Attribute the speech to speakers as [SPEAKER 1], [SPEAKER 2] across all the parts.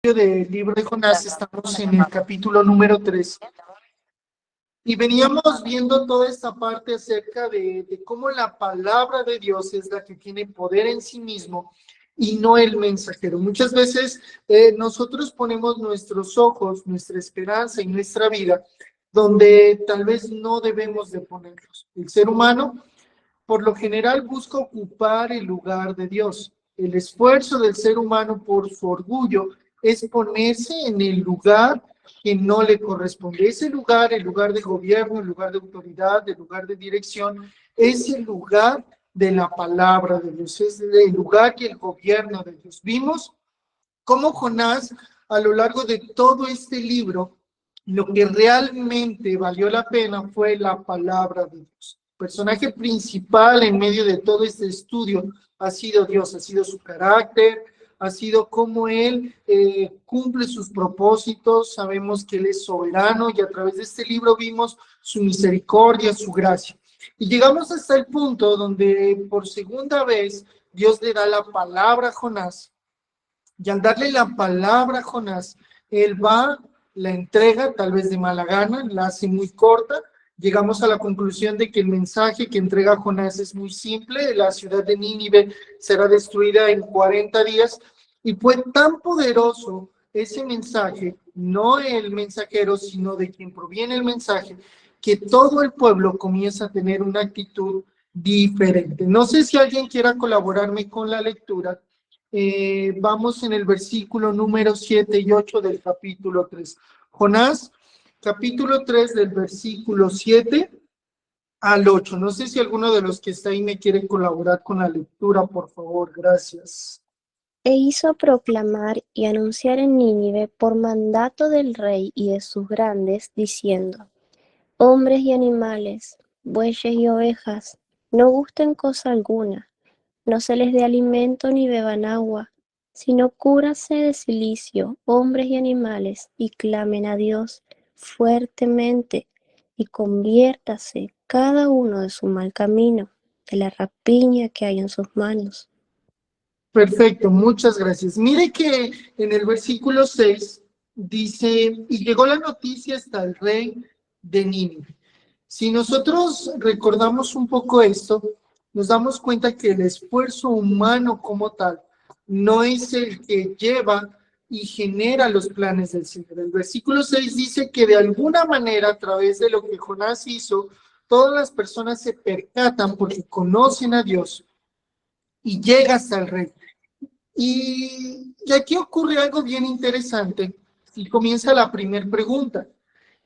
[SPEAKER 1] Del libro de Jonás, estamos en el capítulo número 3 y veníamos viendo toda esta parte acerca de cómo la palabra de Dios es la que tiene poder en sí mismo y no el mensajero. Muchas veces nosotros ponemos nuestros ojos, nuestra esperanza y nuestra vida donde tal vez no debemos de ponerlos. El ser humano por lo general busca ocupar el lugar de Dios. El esfuerzo del ser humano por su orgullo es ponerse en el lugar que no le corresponde. Ese lugar, el lugar de gobierno, el lugar de autoridad, el lugar de dirección, es el lugar de la palabra de Dios, es el lugar y el gobierno de Dios. Vimos cómo Jonás, a lo largo de todo este libro, lo que realmente valió la pena fue la palabra de Dios. El personaje principal en medio de todo este estudio ha sido Dios, ha sido su carácter, ha sido cómo Él cumple sus propósitos. Sabemos que Él es soberano y a través de este libro vimos su misericordia, su gracia. Y llegamos hasta el punto donde por segunda vez Dios le da la palabra a Jonás. Y al darle la palabra a Jonás, él va, la entrega, tal vez de mala gana, la hace muy corta. Llegamos a la conclusión de que el mensaje que entrega Jonás es muy simple: la ciudad de Nínive será destruida en 40 días. Y fue tan poderoso ese mensaje, no el mensajero, sino de quien proviene el mensaje, que todo el pueblo comienza a tener una actitud diferente. No sé si alguien quiera colaborarme con la lectura. Vamos en el versículo número 7 y 8 del capítulo 3. Jonás, capítulo 3 del versículo 7 al 8. No sé si alguno de los que está ahí me quiere colaborar con la lectura, por favor. Gracias.
[SPEAKER 2] E hizo proclamar y anunciar en Nínive por mandato del rey y de sus grandes, diciendo: hombres y animales, bueyes y ovejas, no gusten cosa alguna, no se les dé alimento ni beban agua, sino cúbranse de cilicio, hombres y animales, y clamen a Dios fuertemente, y conviértase cada uno de su mal camino, de la rapiña que hay en sus manos.
[SPEAKER 1] Perfecto, muchas gracias. Mire que en el versículo 6 dice: y llegó la noticia hasta el rey de Nínive. Si nosotros recordamos un poco esto, nos damos cuenta que el esfuerzo humano como tal no es el que lleva y genera los planes del Señor. El versículo 6 dice que de alguna manera, a través de lo que Jonás hizo, todas las personas se percatan porque conocen a Dios y llega hasta el rey. Y aquí ocurre algo bien interesante y comienza la primera pregunta.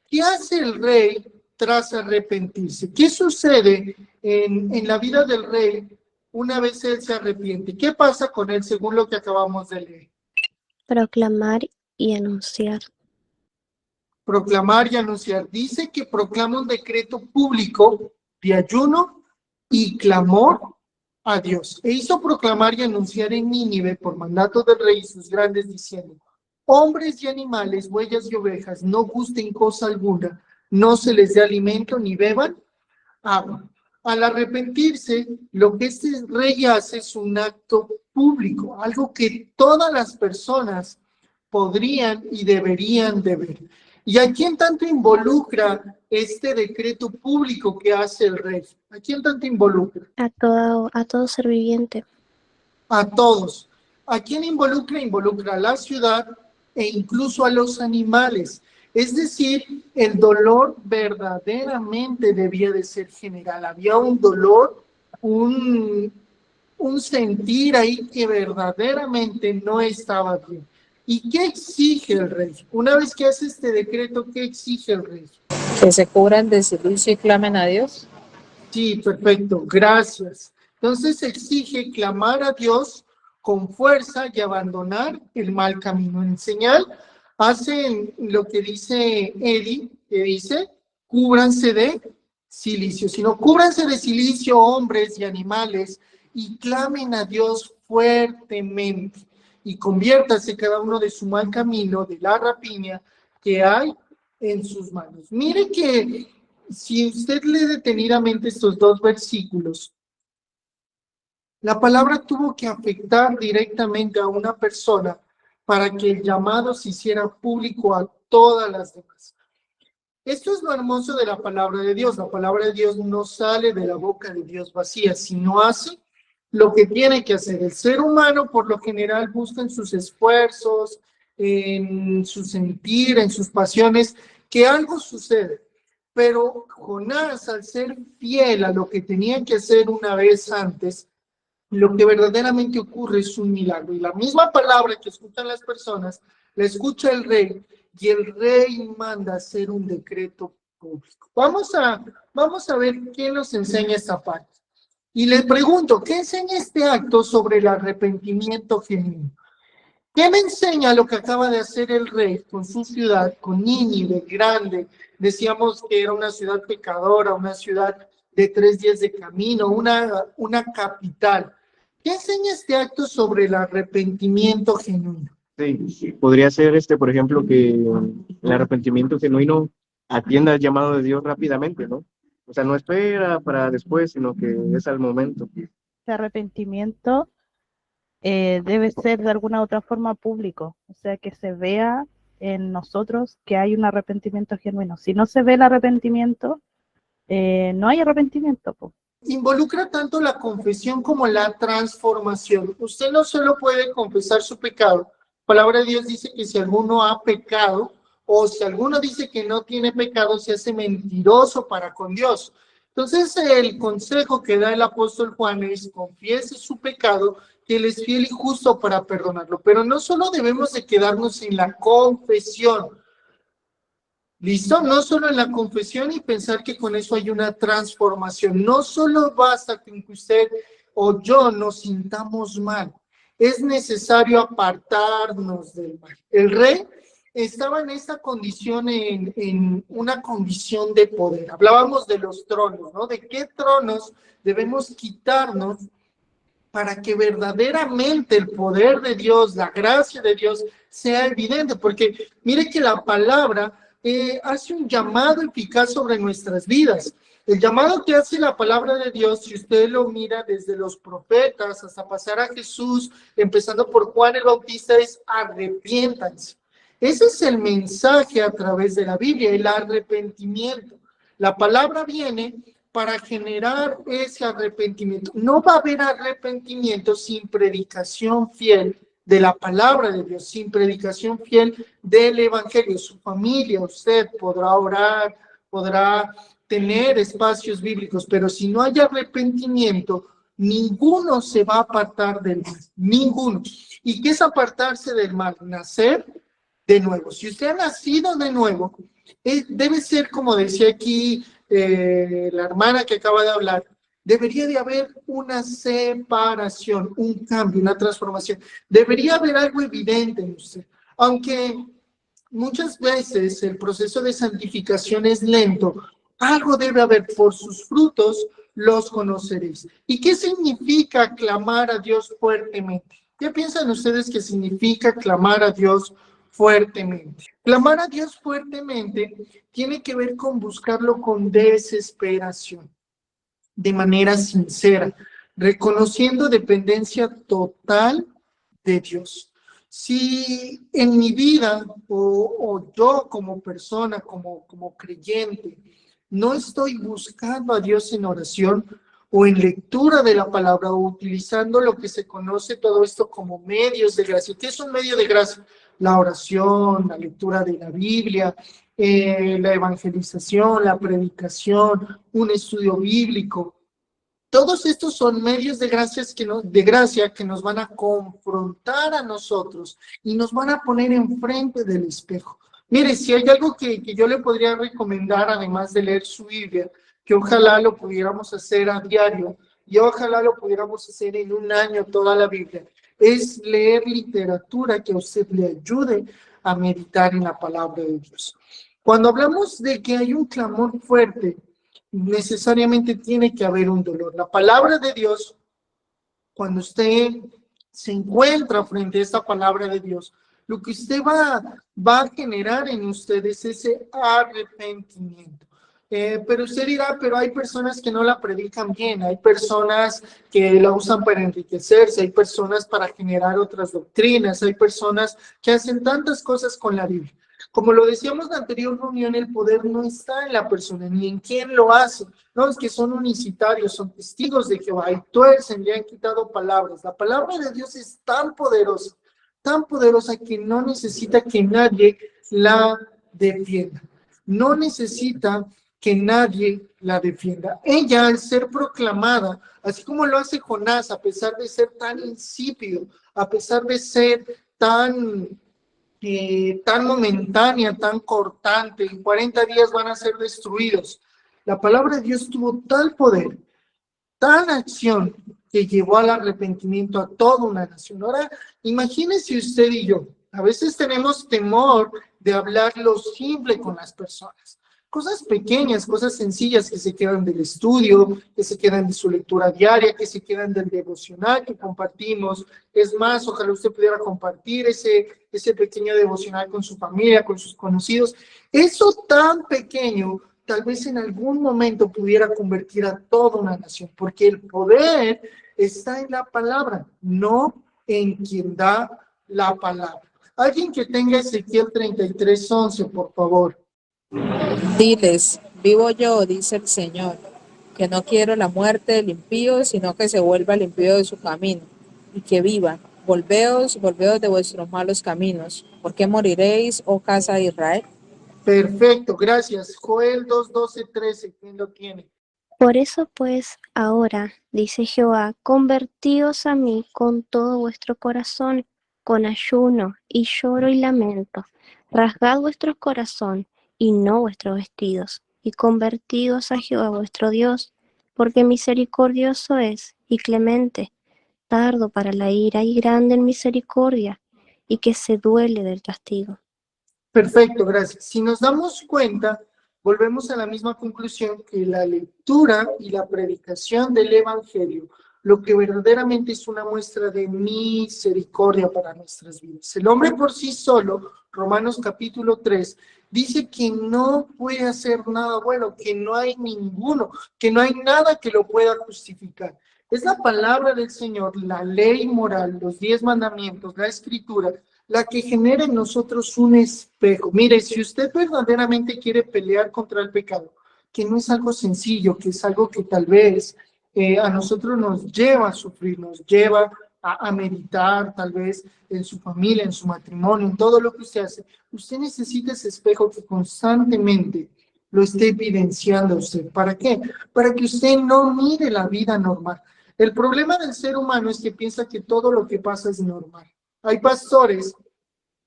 [SPEAKER 1] ¿Qué hace el rey tras arrepentirse? ¿Qué sucede en la vida del rey una vez él se arrepiente? ¿Qué pasa con él según lo que acabamos de leer?
[SPEAKER 2] Proclamar y anunciar.
[SPEAKER 1] Proclamar y anunciar. Dice que proclama un decreto público de ayuno y clamor a Dios. E hizo proclamar y anunciar en Nínive por mandato del rey y sus grandes, diciendo: hombres y animales, bueyes y ovejas, no gusten cosa alguna, no se les dé alimento ni beban agua. Al arrepentirse, lo que este rey hace es un acto público, algo que todas las personas podrían y deberían de ver. ¿Y a quién tanto involucra este decreto público que hace el rey? ¿A quién tanto involucra?
[SPEAKER 2] A todo ser viviente.
[SPEAKER 1] A todos. ¿A quién involucra? Involucra a la ciudad e incluso a los animales. Es decir, el dolor verdaderamente debía de ser general. Había un dolor, un sentir ahí que verdaderamente no estaba bien. ¿Y qué exige el rey? Una vez que hace este decreto, ¿qué exige el rey?
[SPEAKER 3] Que se cubran de silicio y clamen a Dios.
[SPEAKER 1] Sí, perfecto, gracias. Entonces exige clamar a Dios con fuerza y abandonar el mal camino. En señal, hacen lo que dice Eddie, que dice: cúbranse de silicio, sino cúbranse de silicio, hombres y animales, y clamen a Dios fuertemente, y conviértase cada uno de su mal camino, de la rapiña que hay en sus manos. Mire que si usted lee detenidamente estos dos versículos, la palabra tuvo que afectar directamente a una persona para que el llamado se hiciera público a todas las demás. Esto es lo hermoso de la palabra de Dios. La palabra de Dios no sale de la boca de Dios vacía, sino hace lo que tiene que hacer. El ser humano, por lo general, busca en sus esfuerzos, en su sentir, en sus pasiones, que algo sucede. Pero Jonás, al ser fiel a lo que tenía que hacer una vez antes, lo que verdaderamente ocurre es un milagro. Y la misma palabra que escuchan las personas, la escucha el rey, y el rey manda hacer un decreto público. Vamos a ver quién nos enseña esta parte. Y le pregunto, ¿qué enseña este acto sobre el arrepentimiento genuino? ¿Qué me enseña lo que acaba de hacer el rey con su ciudad, con Nínive, grande? Decíamos que era una ciudad pecadora, una ciudad de 3 días de camino, una capital. ¿Qué enseña este acto sobre el arrepentimiento genuino?
[SPEAKER 4] Sí, podría ser por ejemplo, que el arrepentimiento genuino atienda al llamado de Dios rápidamente, ¿no? O sea, no espera para después, sino que es al momento.
[SPEAKER 5] Ese arrepentimiento debe ser de alguna otra forma público, o sea, que se vea en nosotros que hay un arrepentimiento genuino. Si no se ve el arrepentimiento, no hay arrepentimiento, po.
[SPEAKER 1] Involucra tanto la confesión como la transformación. Usted no solo puede confesar su pecado. La palabra de Dios dice que si alguno ha pecado o si alguno dice que no tiene pecado, se hace mentiroso para con Dios. Entonces, el consejo que da el apóstol Juan es: confiese su pecado, que Él es fiel y justo para perdonarlo. Pero no solo debemos de quedarnos en la confesión. ¿Listo? No solo en la confesión y pensar que con eso hay una transformación. No solo basta con que usted o yo nos sintamos mal. Es necesario apartarnos del mal. El rey estaba en esta condición, en una condición de poder. Hablábamos de los tronos, ¿no? ¿De qué tronos debemos quitarnos para que verdaderamente el poder de Dios, la gracia de Dios sea evidente? Porque mire que la palabra hace un llamado eficaz sobre nuestras vidas. El llamado que hace la palabra de Dios, si usted lo mira desde los profetas hasta pasar a Jesús, empezando por Juan el Bautista, es: arrepiéntanse. Ese es el mensaje a través de la Biblia, el arrepentimiento. La palabra viene para generar ese arrepentimiento. No va a haber arrepentimiento sin predicación fiel de la palabra de Dios, sin predicación fiel del evangelio. Su familia, usted podrá orar, podrá tener espacios bíblicos, pero si no hay arrepentimiento, ninguno se va a apartar del mal, ninguno. ¿Y qué es apartarse del mal? Nacer de nuevo. Si usted ha nacido de nuevo, debe ser, como decía aquí la hermana que acaba de hablar, debería de haber una separación, un cambio, una transformación. Debería haber algo evidente en usted. Aunque muchas veces el proceso de santificación es lento, algo debe haber. Por sus frutos los conoceréis. ¿Y qué significa clamar a Dios fuertemente? ¿Qué piensan ustedes que significa clamar a Dios fuertemente? Clamar a Dios fuertemente tiene que ver con buscarlo con desesperación, de manera sincera, reconociendo dependencia total de Dios. Si en mi vida o yo como persona, como creyente, no estoy buscando a Dios en oración o en lectura de la palabra, o utilizando lo que se conoce todo esto como medios de gracia. ¿Qué es un medio de gracia? La oración, la lectura de la Biblia, la evangelización, la predicación, un estudio bíblico. Todos estos son medios de gracia que nos van a confrontar a nosotros y nos van a poner enfrente del espejo. Mire, si hay algo que yo le podría recomendar, además de leer su Biblia, que ojalá lo pudiéramos hacer a diario y ojalá lo pudiéramos hacer en un año toda la Biblia, es leer literatura que a usted le ayude a meditar en la palabra de Dios. Cuando hablamos de que hay un clamor fuerte, necesariamente tiene que haber un dolor. La palabra de Dios, cuando usted se encuentra frente a esta palabra de Dios, lo que usted va a generar en usted es ese arrepentimiento. Pero usted dirá, pero hay personas que no la predican bien, hay personas que la usan para enriquecerse, hay personas para generar otras doctrinas, hay personas que hacen tantas cosas con la Biblia. Como lo decíamos en la anterior reunión, el poder no está en la persona, ni en quién lo hace. No, es que son unicitarios, son testigos de Jehová, y tuercen, le han quitado palabras. La palabra de Dios es tan poderosa que no necesita que nadie la defienda. No necesita que nadie la defienda. Ella, al ser proclamada, así como lo hace Jonás, a pesar de ser tan insípido, a pesar de ser tan momentánea, tan cortante, en 40 días van a ser destruidos. La palabra de Dios tuvo tal poder, tal acción, que llevó al arrepentimiento a toda una nación. Ahora, imagínese usted y yo, a veces tenemos temor de hablar lo simple con las personas. Cosas pequeñas, cosas sencillas que se quedan del estudio, que se quedan de su lectura diaria, que se quedan del devocional que compartimos. Es más, ojalá usted pudiera compartir ese pequeño devocional con su familia, con sus conocidos. Eso tan pequeño, tal vez en algún momento pudiera convertir a toda una nación, porque el poder está en la palabra, no en quien da la palabra. Alguien que tenga Ezequiel 33:11, por favor.
[SPEAKER 3] Diles, vivo yo, dice el Señor, que no quiero la muerte del impío, sino que se vuelva el impío de su camino, y que viva. Volveos de vuestros malos caminos. ¿Por qué moriréis, oh casa de Israel?
[SPEAKER 1] Perfecto, gracias. Joel 2:12-13, ¿quién lo tiene?
[SPEAKER 2] Por eso pues, ahora, dice Jehová, convertíos a mí con todo vuestro corazón, con ayuno y lloro y lamento. Rasgad vuestro corazón y no vuestros vestidos, y convertíos a Jehová vuestro Dios, porque misericordioso es y clemente, tardo para la ira y grande en misericordia, y que se duele del castigo.
[SPEAKER 1] Perfecto, gracias. Si nos damos cuenta, volvemos a la misma conclusión que la lectura y la predicación del Evangelio, lo que verdaderamente es una muestra de misericordia para nuestras vidas. El hombre por sí solo, Romanos capítulo 3, dice que no puede hacer nada bueno, que no hay ninguno, que no hay nada que lo pueda justificar. Es la palabra del Señor, la ley moral, los 10 mandamientos, la escritura, la que genera en nosotros un espejo. Mire, si usted verdaderamente quiere pelear contra el pecado, que no es algo sencillo, que es algo que tal vez a nosotros nos lleva a sufrir, nos lleva a meditar tal vez en su familia, en su matrimonio, en todo lo que usted hace, usted necesita ese espejo que constantemente lo esté evidenciando a usted. ¿Para qué? Para que usted no mire la vida normal. El problema del ser humano es que piensa que todo lo que pasa es normal. Hay pastores,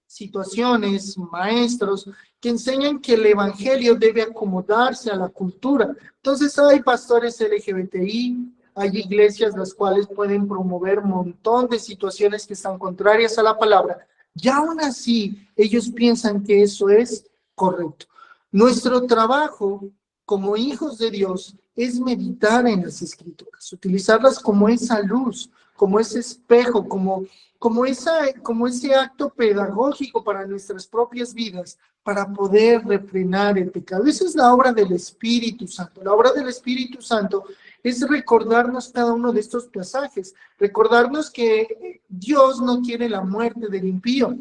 [SPEAKER 1] situaciones, maestros que enseñan que el evangelio debe acomodarse a la cultura. Entonces hay pastores LGBTI, hay iglesias las cuales pueden promover un montón de situaciones que están contrarias a la palabra. Y aún así, ellos piensan que eso es correcto. Nuestro trabajo como hijos de Dios es meditar en las escrituras, utilizarlas como esa luz, como ese espejo, como ese acto pedagógico para nuestras propias vidas, para poder refrenar el pecado. Esa es la obra del Espíritu Santo. La obra del Espíritu Santo es recordarnos cada uno de estos pasajes, recordarnos que Dios no quiere la muerte del impío,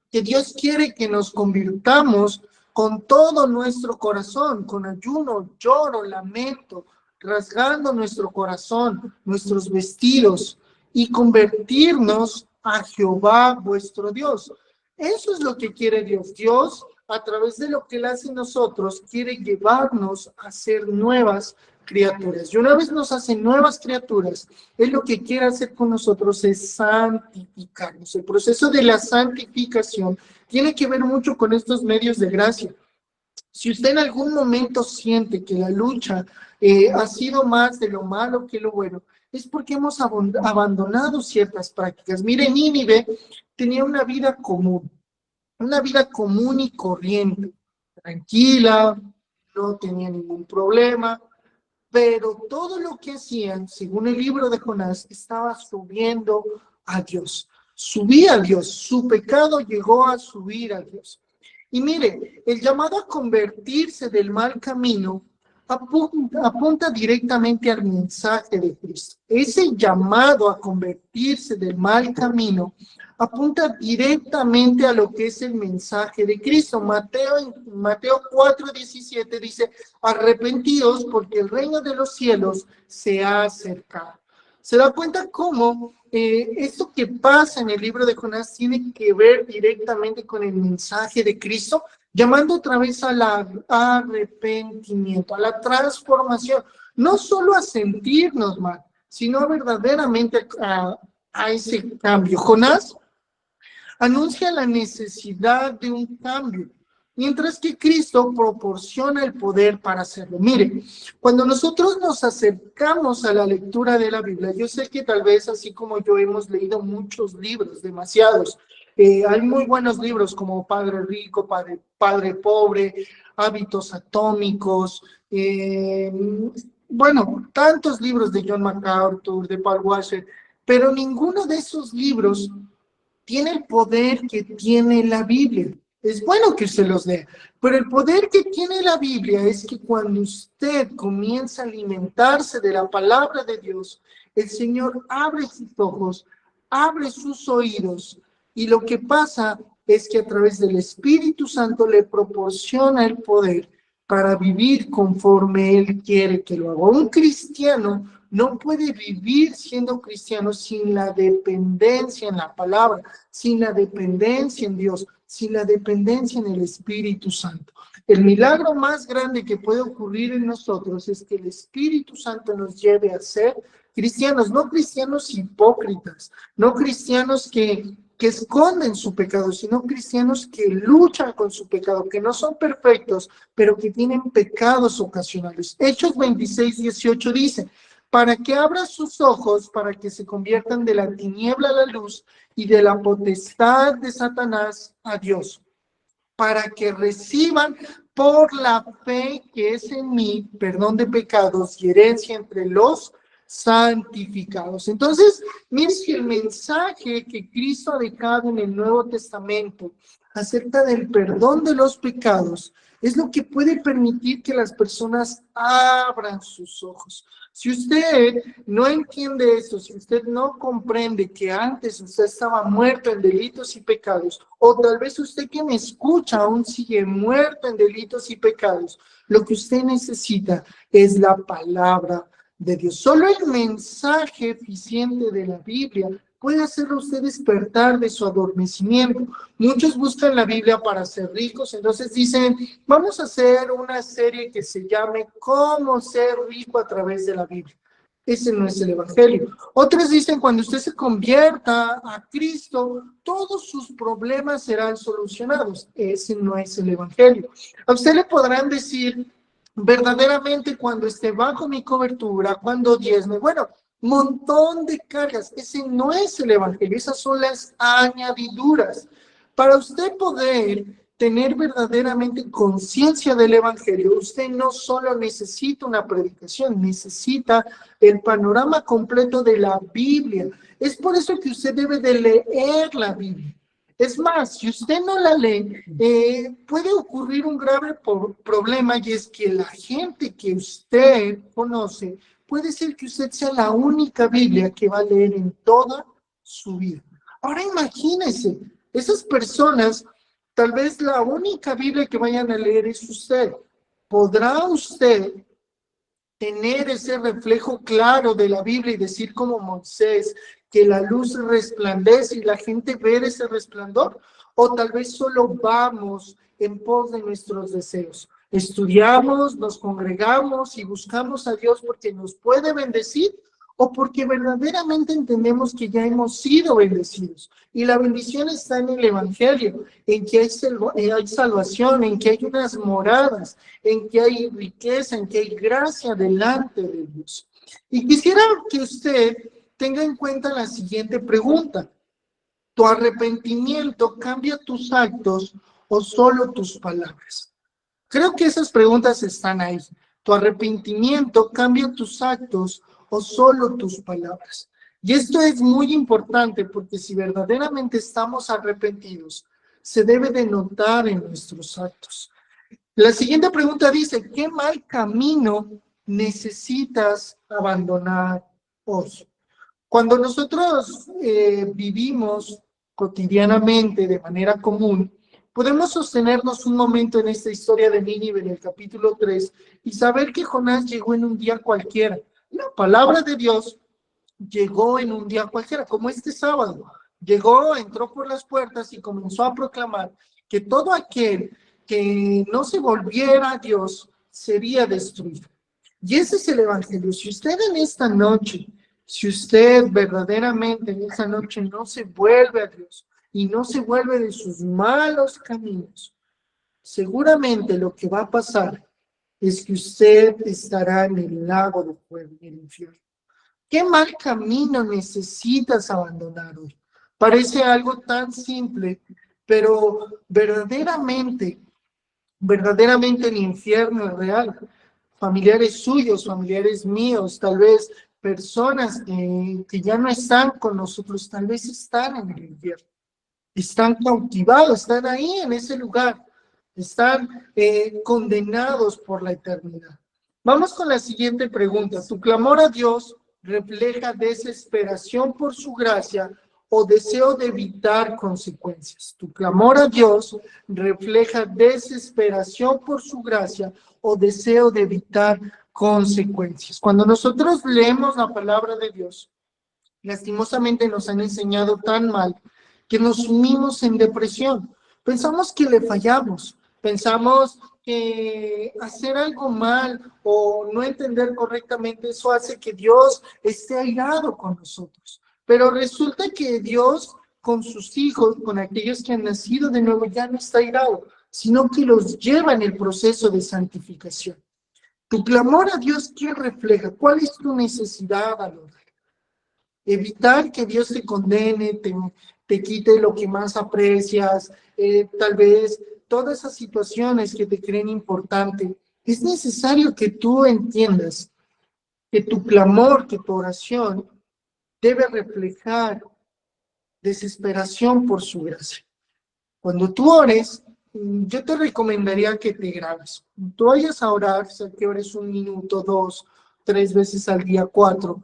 [SPEAKER 1] que Dios quiere que nos convirtamos con todo nuestro corazón, con ayuno, lloro, lamento, rasgando nuestro corazón, nuestros vestidos, y convertirnos a Jehová vuestro Dios. Eso es lo que quiere Dios. Dios, a través de lo que Él hace en nosotros, quiere llevarnos a ser nuevas criaturas. Y una vez nos hace nuevas criaturas, Él lo que quiere hacer con nosotros es santificarnos. El proceso de la santificación tiene que ver mucho con estos medios de gracia. Si usted en algún momento siente que la lucha ha sido más de lo malo que lo bueno, es porque hemos abandonado ciertas prácticas. Mire, Nínive tenía una vida común y corriente, tranquila, no tenía ningún problema, pero todo lo que hacían, según el libro de Jonás, estaba subiendo a Dios. Subía a Dios, su pecado llegó a subir a Dios. Y mire, el llamado a convertirse del mal camino apunta directamente al mensaje de Cristo. Ese llamado a convertirse del mal camino apunta directamente a lo que es el mensaje de Cristo. Mateo 4:17 dice, arrepentíos porque el reino de los cielos se ha acercado. ¿Se da cuenta cómo esto que pasa en el libro de Jonás tiene que ver directamente con el mensaje de Cristo? Llamando otra vez al arrepentimiento, a la transformación, no solo a sentirnos mal, sino verdaderamente a ese cambio. Jonás anuncia la necesidad de un cambio, mientras que Cristo proporciona el poder para hacerlo. Mire, cuando nosotros nos acercamos a la lectura de la Biblia, yo sé que tal vez así como yo hemos leído muchos libros, demasiados, hay muy buenos libros como Padre Rico, Padre Pobre, Hábitos Atómicos, bueno, tantos libros de John MacArthur, de Paul Washer, pero ninguno de esos libros tiene el poder que tiene la Biblia. Es bueno que usted los lea, pero el poder que tiene la Biblia es que cuando usted comienza a alimentarse de la palabra de Dios, el Señor abre sus ojos, abre sus oídos, y lo que pasa es que a través del Espíritu Santo le proporciona el poder para vivir conforme Él quiere que lo haga. Un cristiano no puede vivir siendo cristiano sin la dependencia en la palabra, sin la dependencia en Dios, sin la dependencia en el Espíritu Santo. El milagro más grande que puede ocurrir en nosotros es que el Espíritu Santo nos lleve a ser cristianos, no cristianos hipócritas, no cristianos que esconden su pecado, sino cristianos que luchan con su pecado, que no son perfectos, pero que tienen pecados ocasionales. Hechos 26:18 dice, para que abra sus ojos, para que se conviertan de la tiniebla a la luz y de la potestad de Satanás a Dios, para que reciban por la fe que es en mí perdón de pecados y herencia entre los santificados. Entonces, miren que el mensaje que Cristo ha dejado en el Nuevo Testamento acerca del perdón de los pecados es lo que puede permitir que las personas abran sus ojos. Si usted no entiende eso, si usted no comprende que antes usted estaba muerto en delitos y pecados, o tal vez usted que me escucha aún sigue muerto en delitos y pecados, lo que usted necesita es la palabra de Dios. Solo el mensaje eficiente de la Biblia puede hacerlo usted despertar de su adormecimiento. Muchos buscan la Biblia para ser ricos, entonces dicen, vamos a hacer una serie que se llame ¿Cómo ser rico a través de la Biblia? Ese no es el Evangelio. Otros dicen, cuando usted se convierta a Cristo, todos sus problemas serán solucionados. Ese no es el Evangelio. A usted le podrán decir, verdaderamente cuando esté bajo mi cobertura, cuando diezme, bueno, montón de cargas, ese no es el Evangelio, esas son las añadiduras. Para usted poder tener verdaderamente conciencia del Evangelio, usted no solo necesita una predicación, necesita el panorama completo de la Biblia. Es por eso que usted debe de leer la Biblia. Es más, si usted no la lee, puede ocurrir un grave problema, y es que la gente que usted conoce, puede ser que usted sea la única Biblia que va a leer en toda su vida. Ahora imagínese, esas personas, tal vez la única Biblia que vayan a leer es usted. ¿Podrá usted tener ese reflejo claro de la Biblia y decir como Moisés que la luz resplandece y la gente ve ese resplandor? O tal vez solo vamos en pos de nuestros deseos. Estudiamos, nos congregamos y buscamos a Dios porque nos puede bendecir o porque verdaderamente entendemos que ya hemos sido bendecidos. Y la bendición está en el Evangelio, en que hay salvación, en que hay unas moradas, en que hay riqueza, en que hay gracia delante de Dios. Y quisiera que usted tenga en cuenta la siguiente pregunta. ¿Tu arrepentimiento cambia tus actos o solo tus palabras? Creo que esas preguntas están ahí. ¿Tu arrepentimiento cambia tus actos o solo tus palabras? Y esto es muy importante porque si verdaderamente estamos arrepentidos, se debe de notar en nuestros actos. La siguiente pregunta dice, ¿qué mal camino necesitas abandonar hoy? Cuando nosotros vivimos cotidianamente de manera común, podemos sostenernos un momento en esta historia de Nínive, en el capítulo 3, y saber que Jonás llegó en un día cualquiera. La palabra de Dios llegó en un día cualquiera, como este sábado. Llegó, entró por las puertas y comenzó a proclamar que todo aquel que no se volviera a Dios sería destruido. Y ese es el evangelio. Si usted en esta noche, si usted verdaderamente en esta noche no se vuelve a Dios y no se vuelve de sus malos caminos, seguramente lo que va a pasar es que usted estará en el lago de fuego, en el infierno. ¿Qué mal camino necesitas abandonar hoy? Parece algo tan simple, pero verdaderamente el infierno es real. Familiares suyos, familiares míos, tal vez personas que ya no están con nosotros, tal vez están en el infierno, están cautivados, están ahí en ese lugar, están condenados por la eternidad. Vamos con la siguiente pregunta. ¿Tu clamor a Dios refleja desesperación por su gracia o deseo de evitar consecuencias? Tu clamor a Dios refleja desesperación por su gracia o deseo de evitar consecuencias. Cuando nosotros leemos la palabra de Dios, lastimosamente nos han enseñado tan mal que nos sumimos en depresión. Pensamos que le fallamos, pensamos que hacer algo mal o no entender correctamente eso hace que Dios esté airado con nosotros. Pero resulta que Dios con sus hijos, con aquellos que han nacido de nuevo, ya no está airado, sino que los lleva en el proceso de santificación. Tu clamor a Dios, ¿qué refleja? ¿Cuál es tu necesidad, Valor? Evitar que Dios te condene, te quite lo que más aprecias, tal vez todas esas situaciones que te creen importante. Es necesario que tú entiendas que tu clamor, que tu oración debe reflejar desesperación por su gracia. Cuando tú ores, yo te recomendaría que te grabes. Tú vayas a orar, sea que ores 1 minuto, 2, 3 veces al día, 4.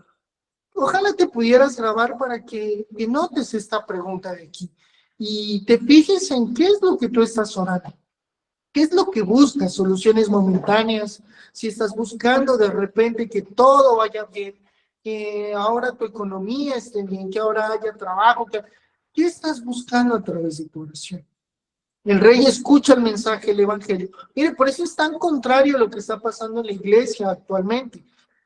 [SPEAKER 1] Ojalá te pudieras grabar para que notes esta pregunta de aquí y te fijes en qué es lo que tú estás orando. ¿Qué es lo que buscas? ¿Soluciones momentáneas? Si estás buscando de repente que todo vaya bien, que ahora tu economía esté bien, que ahora haya trabajo, ¿qué estás buscando a través de tu oración? El rey escucha el mensaje, el evangelio. Mire, por eso es tan contrario a lo que está pasando en la iglesia actualmente.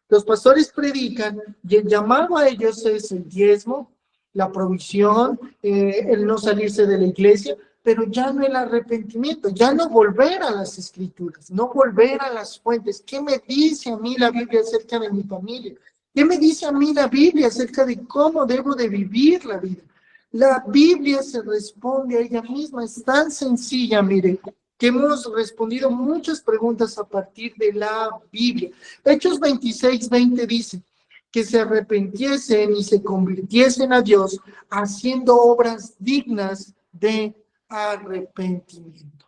[SPEAKER 1] Los pastores predican y el llamado a ellos es el diezmo, la provisión, el no salirse de la iglesia, pero ya no el arrepentimiento, ya no volver a las escrituras, no volver a las fuentes. ¿Qué me dice a mí la Biblia acerca de mi familia? ¿Qué me dice a mí la Biblia acerca de cómo debo de vivir la vida? La Biblia se responde a ella misma, es tan sencilla, mire, que hemos respondido muchas preguntas a partir de la Biblia. Hechos 26:20 dice que se arrepintiesen y se convirtiesen a Dios haciendo obras dignas de arrepentimiento.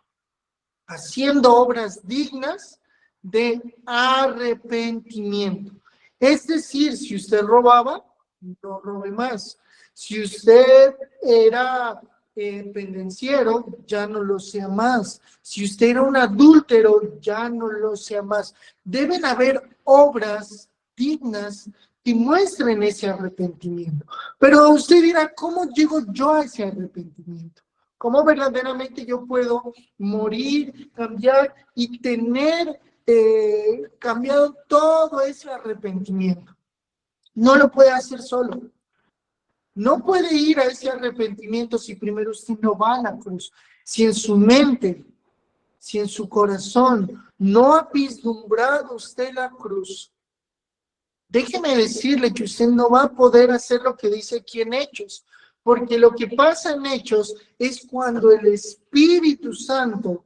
[SPEAKER 1] Haciendo obras dignas de arrepentimiento. Es decir, si usted robaba, no robe más. Si usted era pendenciero, ya no lo sea más. Si usted era un adúltero, ya no lo sea más. Deben haber obras dignas que muestren ese arrepentimiento. Pero usted dirá, ¿cómo llego yo a ese arrepentimiento? ¿Cómo verdaderamente yo puedo morir, cambiar y tener cambiado todo ese arrepentimiento? No lo puede hacer solo. No puede ir a ese arrepentimiento si primero usted no va a la cruz. Si en su mente, si en su corazón no ha vislumbrado usted la cruz, déjeme decirle que usted no va a poder hacer lo que dice aquí en Hechos, porque lo que pasa en Hechos es cuando el Espíritu Santo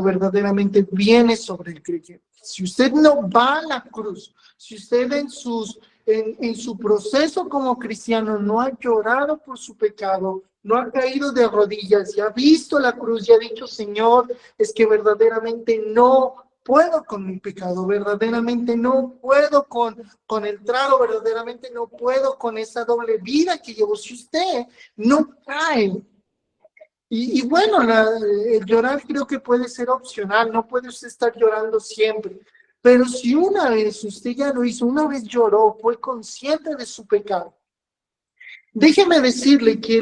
[SPEAKER 1] verdaderamente viene sobre el creyente. Si usted no va a la cruz, si usted en su proceso como cristiano no ha llorado por su pecado, no ha caído de rodillas y ha visto la cruz y ha dicho, Señor, es que verdaderamente no puedo con mi pecado, verdaderamente no puedo con el trago, verdaderamente no puedo con esa doble vida que llevo. Si usted no cae, y bueno, el llorar creo que puede ser opcional, no puede usted estar llorando siempre, pero si una vez usted ya lo hizo, una vez lloró, fue consciente de su pecado, déjeme decirle que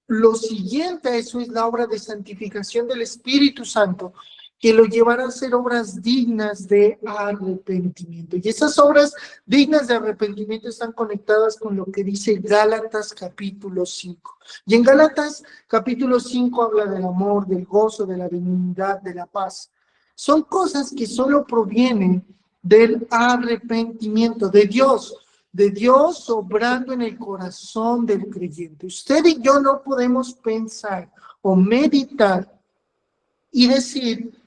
[SPEAKER 1] lo siguiente a eso es la obra de santificación del Espíritu Santo, que lo llevará a hacer obras dignas de arrepentimiento. Y esas obras dignas de arrepentimiento están conectadas con lo que dice Gálatas capítulo 5. Y en Gálatas capítulo 5 habla del amor, del gozo, de la benignidad, de la paz. Son cosas que solo provienen del arrepentimiento de Dios obrando en el corazón del creyente. Usted y yo no podemos pensar o meditar y decir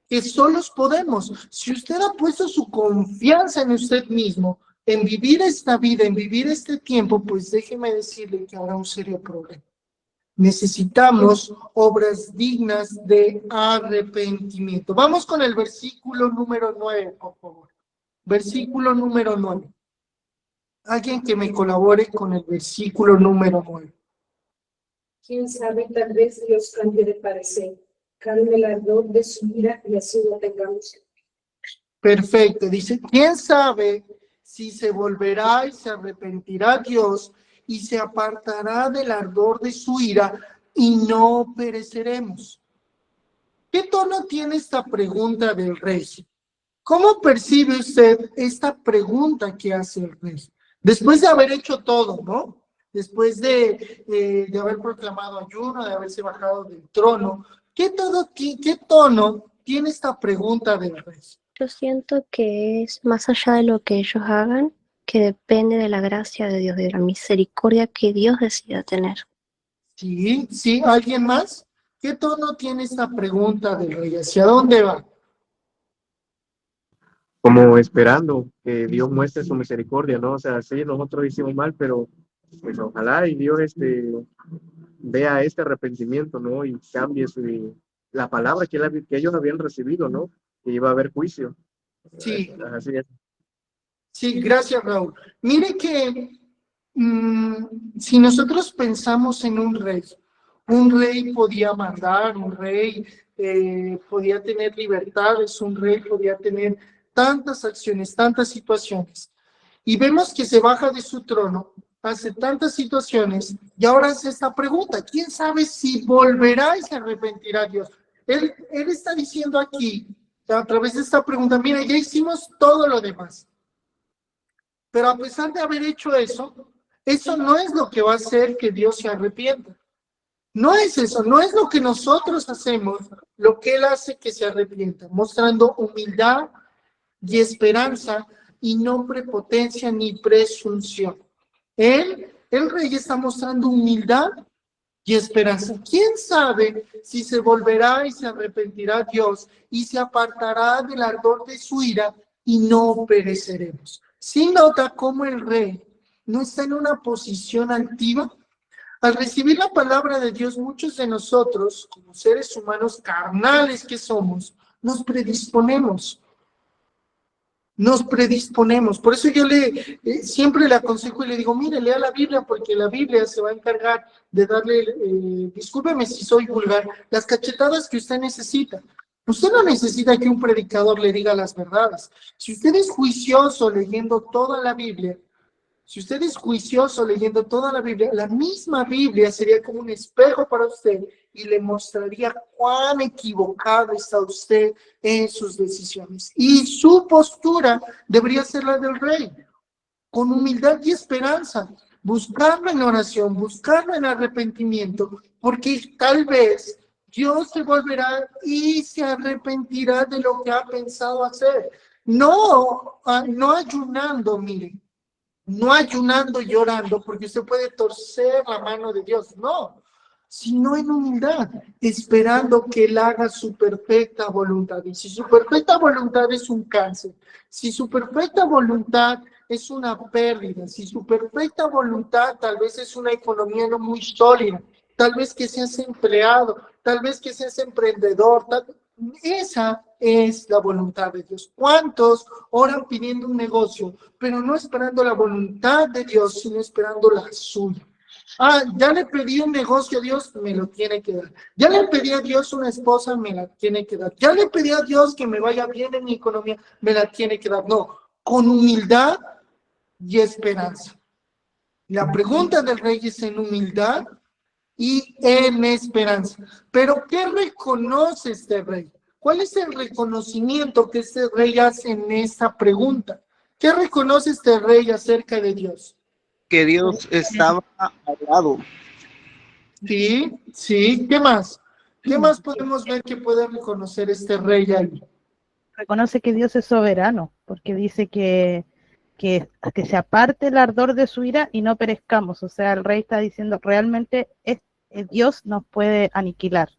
[SPEAKER 1] que solos podemos. Si usted ha puesto su confianza en usted mismo, en vivir esta vida, en vivir este tiempo, pues déjeme decirle que habrá un serio problema. Necesitamos obras dignas de arrepentimiento. Vamos con el versículo número 9, por favor. Versículo número 9. Alguien que me colabore con el versículo número 9.
[SPEAKER 6] Quién sabe, tal vez Dios cambie de parecer, calme el ardor de su ira y así lo tengamos.
[SPEAKER 1] Perfecto, dice, ¿quién sabe si se volverá y se arrepentirá Dios y se apartará del ardor de su ira y no pereceremos? ¿Qué tono tiene esta pregunta del rey? ¿Cómo percibe usted esta pregunta que hace el rey? Después de haber hecho todo, ¿no? Después de haber proclamado ayuno, de haberse bajado del trono, ¿qué tono tiene esta pregunta del rey?
[SPEAKER 2] Yo siento que es más allá de lo que ellos hagan, que depende de la gracia de Dios, de la misericordia que Dios decida tener.
[SPEAKER 1] Sí, ¿alguien más? ¿Qué tono tiene esta pregunta del rey? ¿Hacia dónde va?
[SPEAKER 4] Como esperando que Dios muestre su misericordia, ¿no? O sea, sí, nosotros hicimos mal, pero pues ojalá y Dios vea este arrepentimiento, ¿no? Y cambie la palabra que ellos habían recibido, ¿no? Que iba a haber juicio.
[SPEAKER 1] Sí.
[SPEAKER 4] Así es.
[SPEAKER 1] Sí, gracias, Raúl. Mire que si nosotros pensamos en un rey podía mandar, un rey podía tener libertades, un rey podía tener tantas acciones, tantas situaciones. Y vemos que se baja de su trono, hace tantas situaciones, y ahora hace esta pregunta, ¿quién sabe si volverá y se arrepentirá Dios? Él está diciendo aquí, a través de esta pregunta, mira, ya hicimos todo lo demás. Pero a pesar de haber hecho eso no es lo que va a hacer que Dios se arrepienta. No es eso, no es lo que nosotros hacemos, lo que Él hace que se arrepienta, mostrando humildad y esperanza y no prepotencia ni presunción. El rey está mostrando humildad y esperanza. ¿Quién sabe si se volverá y se arrepentirá Dios y se apartará del ardor de su ira y no pereceremos? ¿Sí nota cómo el rey no está en una posición altiva? Al recibir la palabra de Dios, muchos de nosotros, como seres humanos carnales que somos, nos predisponemos. Por eso yo siempre le aconsejo y le digo, mire, lea la Biblia, porque la Biblia se va a encargar de darle, discúlpeme si soy vulgar, las cachetadas que usted necesita. Usted no necesita que un predicador le diga las verdades. Si usted es juicioso leyendo toda la Biblia, la misma Biblia sería como un espejo para usted y le mostraría cuán equivocado está usted en sus decisiones. Y su postura debería ser la del rey, con humildad y esperanza, buscarlo en oración, buscarlo en arrepentimiento, porque tal vez Dios se volverá y se arrepentirá de lo que ha pensado hacer. No ayunando, miren. No ayunando y llorando, porque usted puede torcer la mano de Dios, no, sino en humildad, esperando que Él haga su perfecta voluntad. Y si su perfecta voluntad es un cáncer, si su perfecta voluntad es una pérdida, si su perfecta voluntad tal vez es una economía no muy sólida, tal vez que seas empleado, tal vez que seas emprendedor, esa es la voluntad de Dios. ¿Cuántos oran pidiendo un negocio, pero no esperando la voluntad de Dios, sino esperando la suya? Ah, ya le pedí un negocio a Dios, me lo tiene que dar. Ya le pedí a Dios una esposa, me la tiene que dar. Ya le pedí a Dios que me vaya bien en mi economía, me la tiene que dar. No, con humildad y esperanza. La pregunta del rey es en humildad y en esperanza. Pero ¿qué reconoce este rey? ¿Cuál es el reconocimiento que este rey hace en esta pregunta? ¿Qué reconoce este rey acerca de Dios?
[SPEAKER 7] Que Dios estaba al lado.
[SPEAKER 1] Sí, sí, ¿qué más? ¿Qué más podemos ver que puede reconocer este rey ahí?
[SPEAKER 5] Reconoce que Dios es soberano, porque dice que se aparte el ardor de su ira y no perezcamos. O sea, el rey está diciendo, realmente Dios nos puede aniquilar.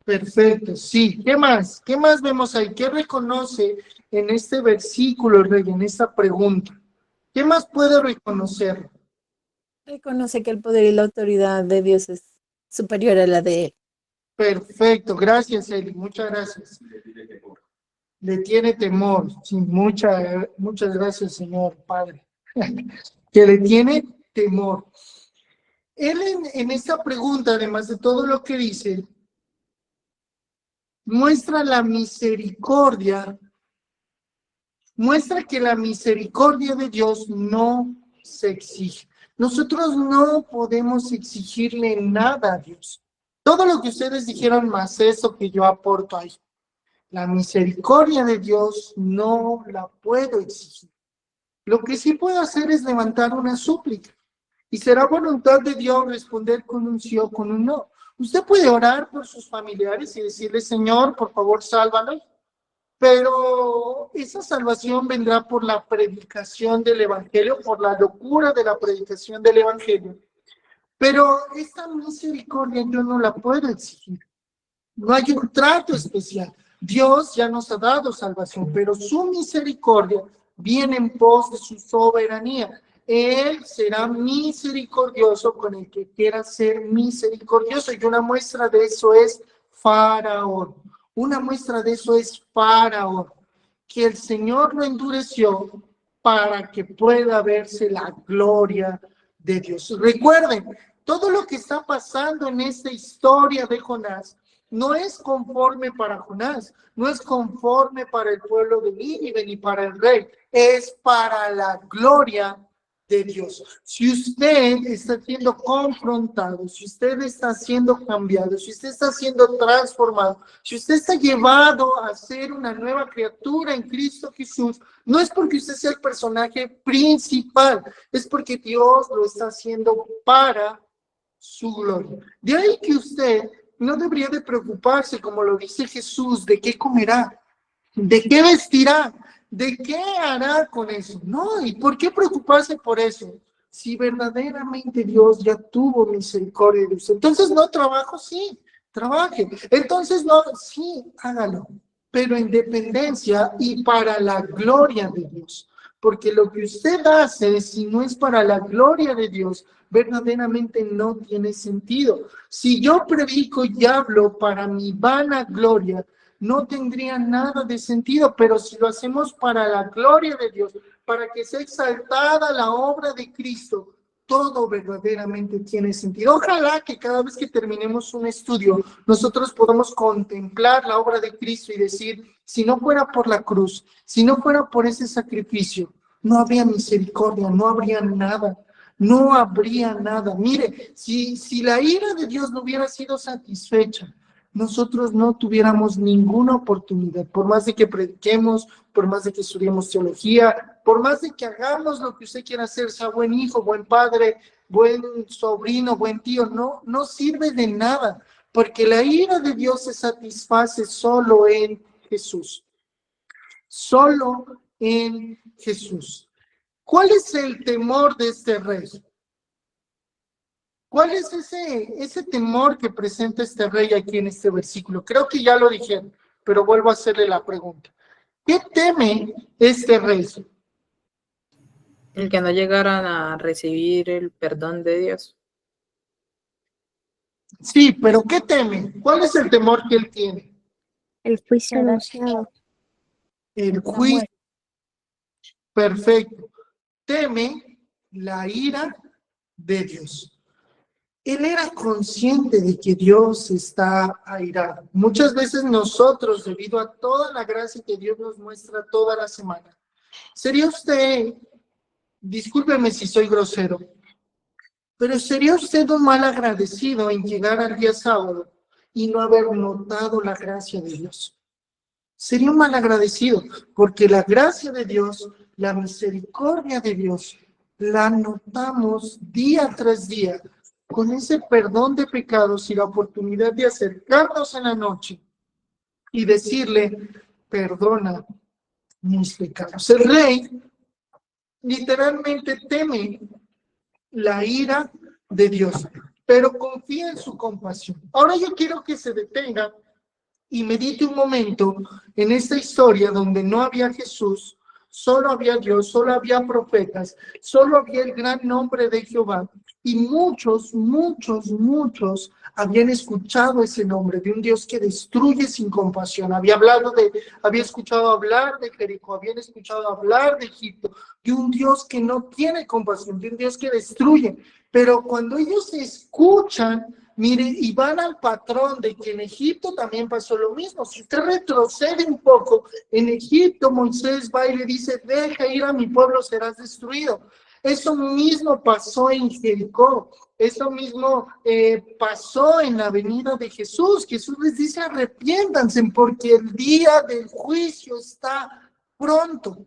[SPEAKER 1] Perfecto, sí. ¿Qué más? ¿Qué más vemos ahí? ¿Qué reconoce en este versículo, rey, en esta pregunta? ¿Qué más puede reconocer?
[SPEAKER 8] Reconoce que el poder y la autoridad de Dios es superior a la de él.
[SPEAKER 1] Perfecto, gracias, Eli, muchas gracias. Le tiene temor, sí, muchas gracias, Señor Padre. Que le tiene temor. Él en esta pregunta, además de todo lo que dice, muestra la misericordia, muestra que la misericordia de Dios no se exige. Nosotros no podemos exigirle nada a Dios. Todo lo que ustedes dijeron más eso que yo aporto ahí. La misericordia de Dios no la puedo exigir. Lo que sí puedo hacer es levantar una súplica. Y será voluntad de Dios responder con un sí o con un no. Usted puede orar por sus familiares y decirle, Señor, por favor, sálvalos. Pero esa salvación vendrá por la predicación del Evangelio, por la locura de la predicación del Evangelio. Pero esta misericordia yo no la puedo exigir. No hay un trato especial. Dios ya nos ha dado salvación, pero su misericordia viene en pos de su soberanía. Él será misericordioso con el que quiera ser misericordioso. Y una muestra de eso es Faraón. Una muestra de eso es Faraón. Que el Señor lo endureció para que pueda verse la gloria de Dios. Recuerden, todo lo que está pasando en esta historia de Jonás no es conforme para Jonás, no es conforme para el pueblo de Nínive ni para el rey, es para la gloria de Dios. Si usted está siendo confrontado, si usted está siendo cambiado, si usted está siendo transformado, si usted está llevado a ser una nueva criatura en Cristo Jesús, no es porque usted sea el personaje principal, es porque Dios lo está haciendo para su gloria. De ahí que usted no debería de preocuparse, como lo dice Jesús, de qué comerá, de qué vestirá, de qué hará con eso. No, ¿y por qué preocuparse por eso? Si verdaderamente Dios ya tuvo misericordia de usted. Entonces, no trabajo, sí, trabaje. Entonces, no, sí, hágalo. Pero en dependencia y para la gloria de Dios. Porque lo que usted hace, si no es para la gloria de Dios, verdaderamente no tiene sentido. Si yo predico y hablo para mi vana gloria, no tendría nada de sentido, pero si lo hacemos para la gloria de Dios, para que sea exaltada la obra de Cristo, todo verdaderamente tiene sentido. Ojalá que cada vez que terminemos un estudio, nosotros podamos contemplar la obra de Cristo y decir, si no fuera por la cruz, si no fuera por ese sacrificio, no habría misericordia, no habría nada. No habría nada. Mire, si la ira de Dios no hubiera sido satisfecha, nosotros no tuviéramos ninguna oportunidad, por más de que prediquemos, por más de que estudiemos teología, por más de que hagamos lo que usted quiera hacer, sea buen hijo, buen padre, buen sobrino, buen tío, no sirve de nada, porque la ira de Dios se satisface solo en Jesús. Solo en Jesús. ¿Cuál es el temor de este rey? ¿Cuál es ese temor que presenta este rey aquí en este versículo? Creo que ya lo dijeron, pero vuelvo a hacerle la pregunta. ¿Qué teme este rey?
[SPEAKER 3] El que no llegaran a recibir el perdón de Dios.
[SPEAKER 1] Sí, pero ¿qué teme? ¿Cuál es el temor que él tiene?
[SPEAKER 2] El juicio anunciado.
[SPEAKER 1] El
[SPEAKER 8] La
[SPEAKER 1] juicio.
[SPEAKER 8] muerte.
[SPEAKER 1] Perfecto. Teme la ira de Dios. Él era consciente de que Dios está airado. Muchas veces nosotros, debido a toda la gracia que Dios nos muestra toda la semana, ¿sería usted, discúlpeme si soy grosero, pero sería usted un mal agradecido en llegar al día sábado y no haber notado la gracia de Dios? Sería un mal agradecido, porque la gracia de Dios, la misericordia de Dios, la notamos día tras día, con ese perdón de pecados y la oportunidad de acercarnos en la noche y decirle, perdona mis pecados. El rey literalmente teme la ira de Dios, pero confía en su compasión. Ahora yo quiero que se detenga y medite un momento en esta historia donde no había Jesús, solo había Dios, solo había profetas, solo había el gran nombre de Jehová. Y muchos habían escuchado ese nombre de un Dios que destruye sin compasión. Había escuchado hablar de Jericó, habían escuchado hablar de Egipto, de un Dios que no tiene compasión, de un Dios que destruye. Pero cuando ellos escuchan, mire, y van al patrón de que en Egipto también pasó lo mismo. Si usted retrocede un poco, en Egipto Moisés va y le dice, deja ir a mi pueblo, serás destruido. Eso mismo pasó en Jericó. Eso mismo pasó en la venida de Jesús. Jesús les dice, arrepiéntanse porque el día del juicio está pronto.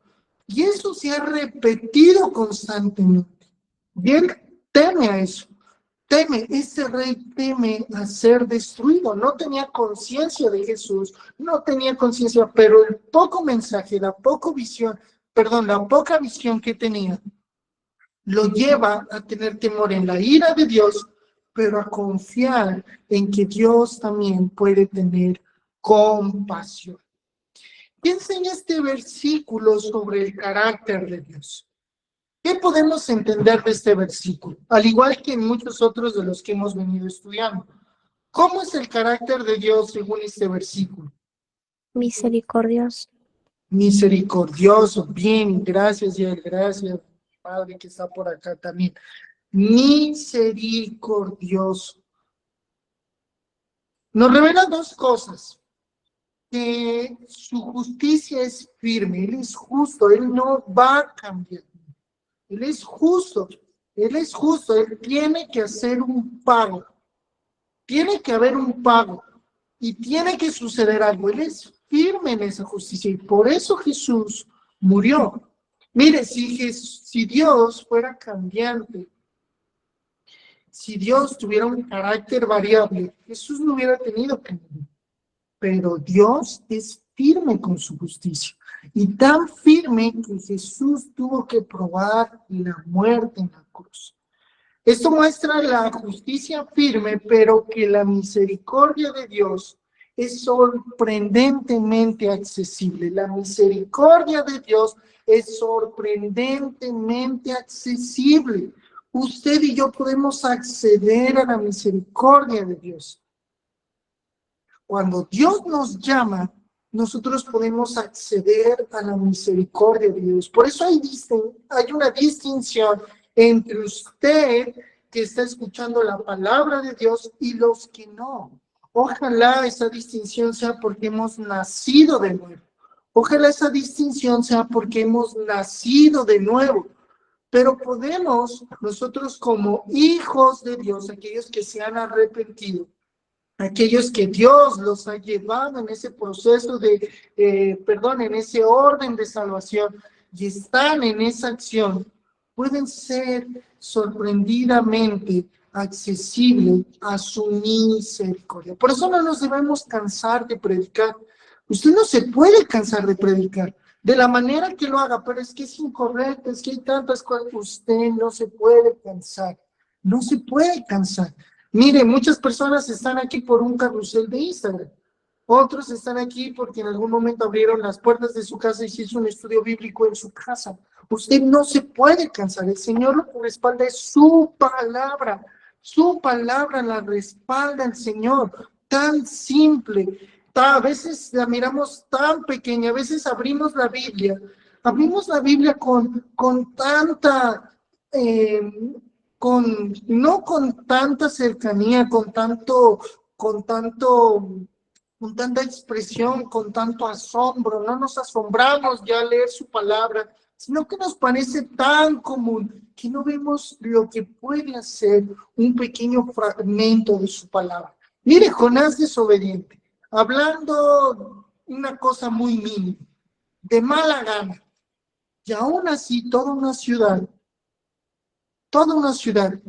[SPEAKER 1] Y eso se ha repetido constantemente. Y él teme a eso. Este rey teme a ser destruido. No tenía conciencia de Jesús, no tenía conciencia, pero el poco mensaje, la poca visión que tenía, lo lleva a tener temor en la ira de Dios, pero a confiar en que Dios también puede tener compasión. Piensa en este versículo sobre el carácter de Dios. ¿Qué podemos entender de este versículo? Al igual que en muchos otros de los que hemos venido estudiando. ¿Cómo es el carácter de Dios según este versículo?
[SPEAKER 2] Misericordioso.
[SPEAKER 1] Misericordioso. Bien, gracias, Yael. Gracias, Padre, que está por acá también. Misericordioso. Nos revela dos cosas. Que su justicia es firme, Él es justo, Él no va a cambiar. Él es justo, Él tiene que hacer un pago, tiene que haber un pago y tiene que suceder algo. Él es firme en esa justicia y por eso Jesús murió. Mire, si Dios fuera cambiante, si Dios tuviera un carácter variable, Jesús no hubiera tenido que morir. Pero Dios es firme con su justicia. Y tan firme que Jesús tuvo que probar la muerte en la cruz. Esto muestra la justicia firme, pero que la misericordia de Dios es sorprendentemente accesible. La misericordia de Dios es sorprendentemente accesible. Usted y yo podemos acceder a la misericordia de Dios. Cuando Dios nos llama, nosotros podemos acceder a la misericordia de Dios. Por eso hay una distinción entre usted que está escuchando la palabra de Dios y los que no. Ojalá esa distinción sea porque hemos nacido de nuevo. Ojalá esa distinción sea porque hemos nacido de nuevo. Pero podemos, nosotros como hijos de Dios, aquellos que se han arrepentido, aquellos que Dios los ha llevado en ese proceso en ese orden de salvación y están en esa acción, pueden ser sorprendidamente accesibles a su misericordia. Por eso no nos debemos cansar de predicar. Usted no se puede cansar de predicar de la manera que lo haga, pero es que es incorrecto, es que hay tantas cosas. Usted no se puede cansar, no se puede cansar. Mire, muchas personas están aquí por un carrusel de Instagram. Otros están aquí porque en algún momento abrieron las puertas de su casa y se hizo un estudio bíblico en su casa. Usted no se puede cansar. El Señor lo respalda, es su palabra. Su palabra la respalda el Señor, tan simple. A veces la miramos tan pequeña, a veces abrimos la Biblia con tanta, no con tanta cercanía, con tanta expresión, con tanto asombro. No nos asombramos ya al leer su palabra, sino que nos parece tan común que no vemos lo que puede hacer un pequeño fragmento de su palabra. Mire, Jonás desobediente, hablando una cosa muy mínima, de mala gana, y aún así toda una ciudad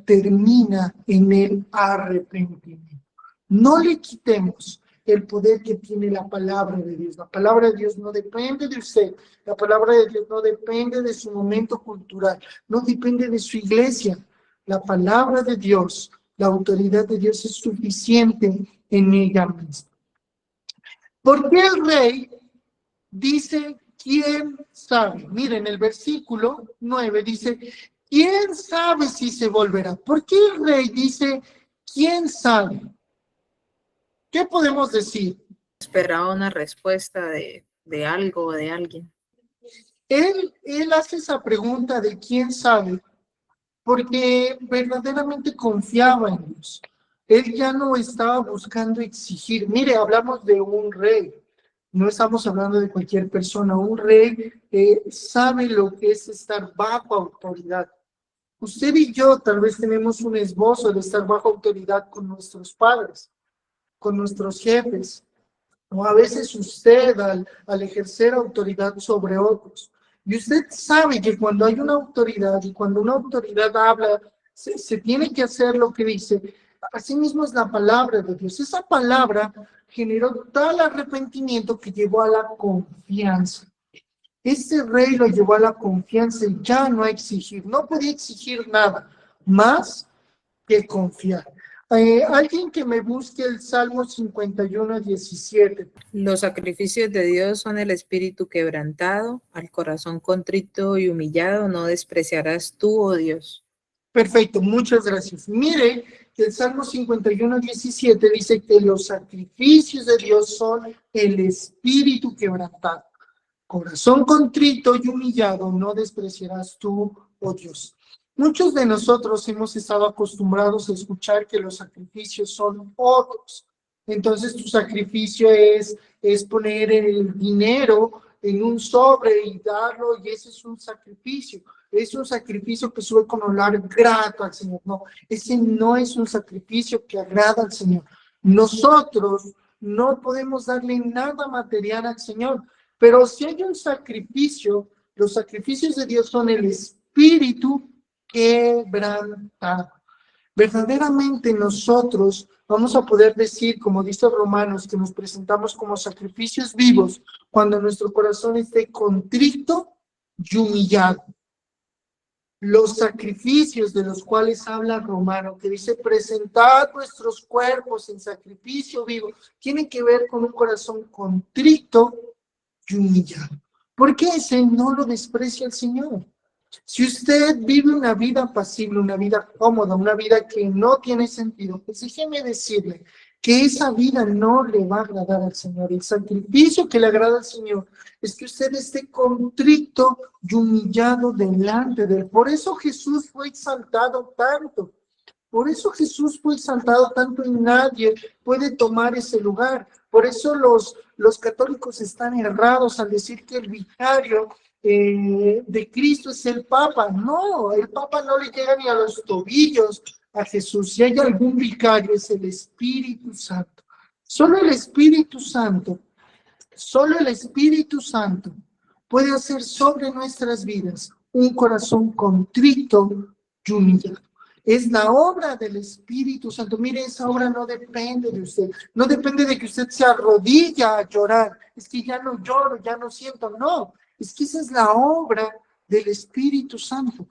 [SPEAKER 1] termina en el arrepentimiento. No le quitemos el poder que tiene la palabra de Dios. La palabra de Dios no depende de usted. La palabra de Dios no depende de su momento cultural. No depende de su iglesia. La palabra de Dios, la autoridad de Dios es suficiente en ella misma. ¿Por qué el rey dice, quién sabe? Miren, el versículo 9 dice, ¿quién sabe si se volverá? ¿Por qué el rey dice, quién sabe? ¿Qué podemos decir?
[SPEAKER 3] Esperaba una respuesta de algo o de alguien.
[SPEAKER 1] Él hace esa pregunta de quién sabe, porque verdaderamente confiaba en Dios. Él ya no estaba buscando exigir. Mire, hablamos de un rey. No estamos hablando de cualquier persona. Un rey sabe lo que es estar bajo autoridad. Usted y yo tal vez tenemos un esbozo de estar bajo autoridad con nuestros padres, con nuestros jefes, o a veces usted al ejercer autoridad sobre otros. Y usted sabe que cuando hay una autoridad y cuando una autoridad habla, se tiene que hacer lo que dice. Asimismo es la palabra de Dios. Esa palabra generó tal arrepentimiento que llevó a la confianza. Este rey lo llevó a la confianza y ya no a exigir. No podía exigir nada más que confiar. Alguien que me busque el Salmo 51, 17.
[SPEAKER 3] Los sacrificios de Dios son el espíritu quebrantado, al corazón contrito y humillado no despreciarás tú, oh Dios.
[SPEAKER 1] Perfecto, muchas gracias. Mire que el Salmo 51, 17 dice que los sacrificios de Dios son el espíritu quebrantado. Corazón contrito y humillado no despreciarás tú, oh Dios. Muchos de nosotros hemos estado acostumbrados a escuchar que los sacrificios son otros. Entonces tu sacrificio es poner el dinero en un sobre y darlo, y ese es un sacrificio. Es un sacrificio que sube con olor grato al Señor. No, ese no es un sacrificio que agrada al Señor. Nosotros no podemos darle nada material al Señor, pero si hay un sacrificio, los sacrificios de Dios son el espíritu quebrantado. Verdaderamente nosotros vamos a poder decir, como dice Romanos, que nos presentamos como sacrificios vivos cuando nuestro corazón esté contrito y humillado. Los sacrificios de los cuales habla Romano, que dice presentad vuestros cuerpos en sacrificio vivo, tienen que ver con un corazón contrito y humillado. ¿Por qué ese no lo desprecia el Señor? Si usted vive una vida apacible, una vida cómoda, una vida que no tiene sentido, pues déjeme decirle que esa vida no le va a agradar al Señor. El sacrificio que le agrada al Señor es que usted esté contrito y humillado delante de Él. Por eso Jesús fue exaltado tanto. Por eso Jesús fue exaltado tanto y nadie puede tomar ese lugar. Por eso los católicos están errados al decir que el vicario de Cristo es el Papa. No, el Papa no le llega ni a los tobillos a Jesús. Si hay algún vicario, es el Espíritu Santo. Solo el Espíritu Santo puede hacer sobre nuestras vidas un corazón contrito y humillado. Es la obra del Espíritu Santo. Mire, esa obra no depende de usted. No depende de que usted se arrodilla a llorar. Es que ya no lloro, ya no siento. No, es que esa es la obra del Espíritu Santo.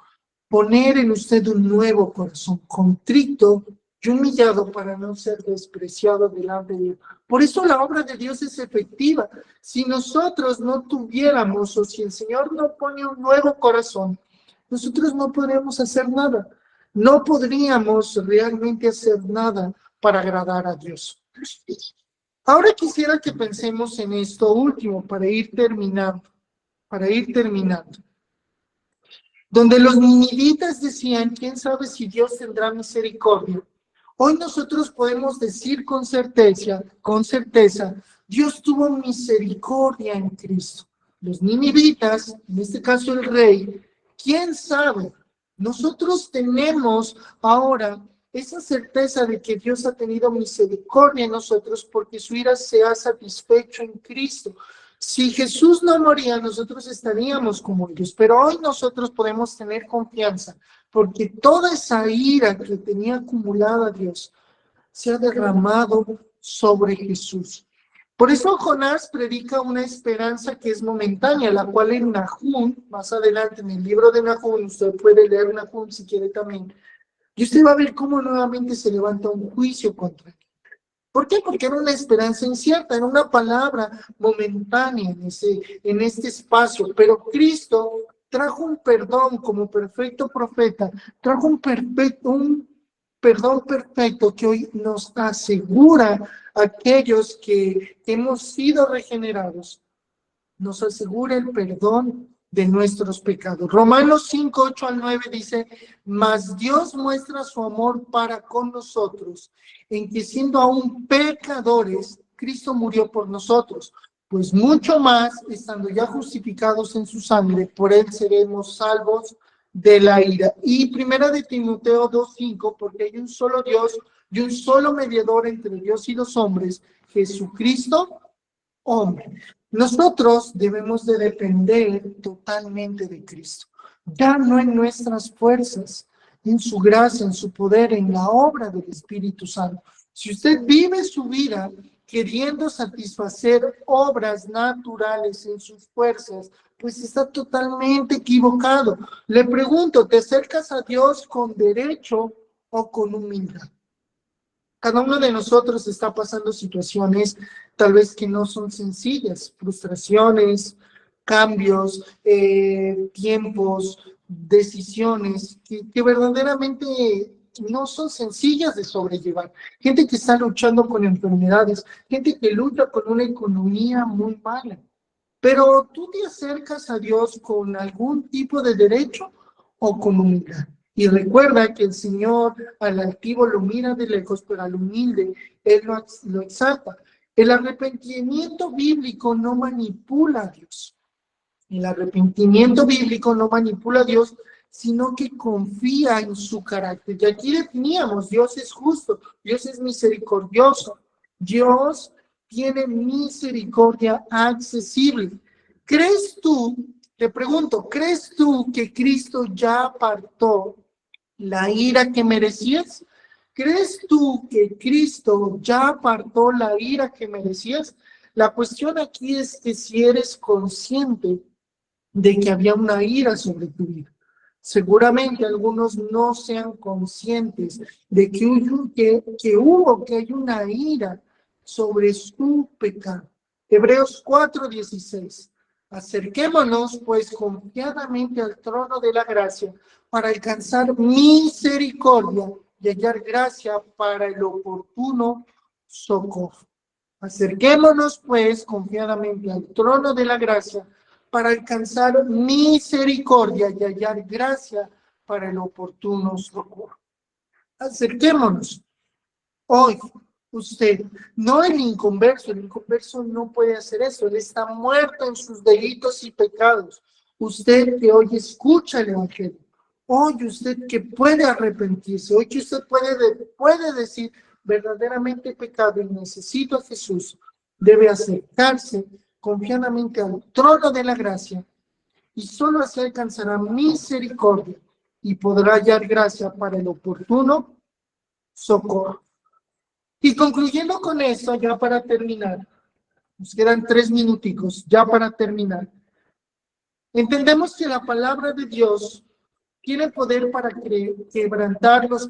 [SPEAKER 1] Poner en usted un nuevo corazón, contrito y humillado para no ser despreciado delante de Dios. Por eso la obra de Dios es efectiva. Si nosotros no tuviéramos, o si el Señor no pone un nuevo corazón, nosotros no podríamos hacer nada. no podríamos realmente hacer nada para agradar a Dios. Ahora quisiera que pensemos en esto último para ir terminando, Donde los ninivitas decían, ¿quién sabe si Dios tendrá misericordia? Hoy nosotros podemos decir con certeza, Dios tuvo misericordia en Cristo. Los ninivitas, en este caso el rey, ¿quién sabe? Nosotros tenemos ahora esa certeza de que Dios ha tenido misericordia en nosotros porque su ira se ha satisfecho en Cristo. Si Jesús no moría, nosotros estaríamos como ellos, pero hoy nosotros podemos tener confianza porque toda esa ira que tenía acumulada Dios se ha derramado sobre Jesús. Por eso Jonás predica una esperanza que es momentánea, la cual en Nahum, más adelante en el libro de Nahum, usted puede leer Nahum si quiere también, y usted va a ver cómo nuevamente se levanta un juicio contra él. ¿Por qué? Porque era una esperanza incierta, era una palabra momentánea en este espacio, pero Cristo trajo un perdón como perfecto profeta, trajo un perdón perfecto que hoy nos asegura a aquellos que hemos sido regenerados, nos asegura el perdón de nuestros pecados. Romanos 5, 8 al 9 dice, mas Dios muestra su amor para con nosotros, en que siendo aún pecadores, Cristo murió por nosotros, pues mucho más, estando ya justificados en su sangre, por él seremos salvos de la ira. Y primera de Timoteo 2:5, porque hay un solo Dios y un solo mediador entre Dios y los hombres, Jesucristo, hombre. Nosotros debemos de depender totalmente de Cristo, ya no en nuestras fuerzas, en su gracia, en su poder, en la obra del Espíritu Santo. Si usted vive su vida queriendo satisfacer obras naturales en sus fuerzas, pues está totalmente equivocado. Le pregunto, ¿te acercas a Dios con derecho o con humildad? Cada uno de nosotros está pasando situaciones tal vez que no son sencillas, frustraciones, cambios, tiempos, decisiones que verdaderamente no son sencillas de sobrellevar. Gente que está luchando con enfermedades, gente que lucha con una economía muy mala. Pero tú te acercas a Dios con algún tipo de derecho o con humildad. Y recuerda que el Señor al altivo lo mira de lejos, pero al humilde Él lo exalta. El arrepentimiento bíblico no manipula a Dios. El arrepentimiento bíblico no manipula a Dios, sino que confía en su carácter. Y aquí definíamos, Dios es justo, Dios es misericordioso, Dios tiene misericordia accesible. ¿Crees tú, te pregunto, ¿crees tú que Cristo ya apartó la ira que merecías? ¿Crees tú que Cristo ya apartó la ira que merecías? La cuestión aquí es que si eres consciente de que había una ira sobre tu vida. Seguramente algunos no sean conscientes de que hay una ira sobre su pecado. Hebreos 4:16. Acerquémonos pues confiadamente al trono de la gracia para alcanzar misericordia y hallar gracia para el oportuno socorro. Acerquémonos pues confiadamente al trono de la gracia para alcanzar misericordia y hallar gracia para el oportuno socorro. Acerquémonos. Hoy, usted, no el inconverso no puede hacer eso, él está muerto en sus delitos y pecados. Usted que hoy escucha el Evangelio, hoy usted que puede arrepentirse, hoy que usted puede decir, verdaderamente he pecado y necesito a Jesús, debe acercarse confiadamente al trono de la gracia y solo así alcanzará misericordia y podrá hallar gracia para el oportuno socorro. Y concluyendo con esto, ya para terminar, nos quedan 3 minuticos, ya para terminar. Entendemos que la palabra de Dios tiene poder para quebrantar los